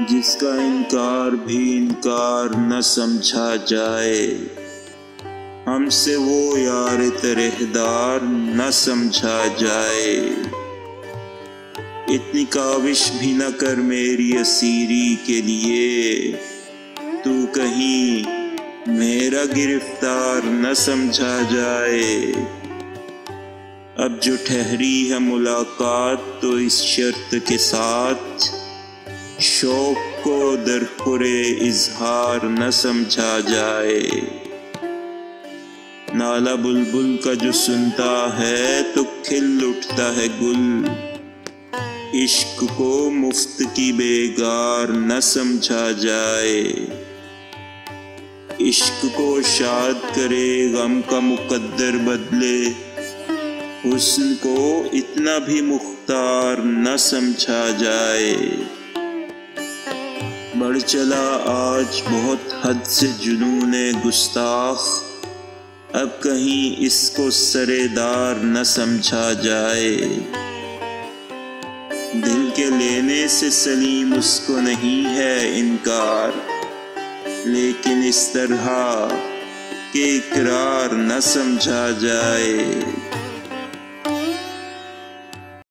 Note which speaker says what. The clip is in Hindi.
Speaker 1: जिसका इनकार भी इनकार न समझा जाए, हमसे वो यार तरहदार न समझा जाए। इतनी काविश भी न कर मेरी असीरी के लिए, तू कहीं मेरा गिरफ्तार न समझा जाए। अब जो ठहरी है मुलाकात तो इस शर्त के साथ, शौक को दरखुरे इजहार न समझा जाए। नाला बुलबुल का जो सुनता है तो खिल उठता है गुल, इश्क को मुफ्त की बेगार न समझा जाए। इश्क को शाद करे गम का मुकद्दर बदले, हुस्न को इतना भी मुख्तार न समझा जाए। बढ़ चला आज बहुत हद से जुनूने गुस्ताख, अब कहीं इसको सरेदार न समझा जाए। दिल के लेने से सलीम उसको नहीं है इनकार, लेकिन इस तरह के इकरार न समझा जाए।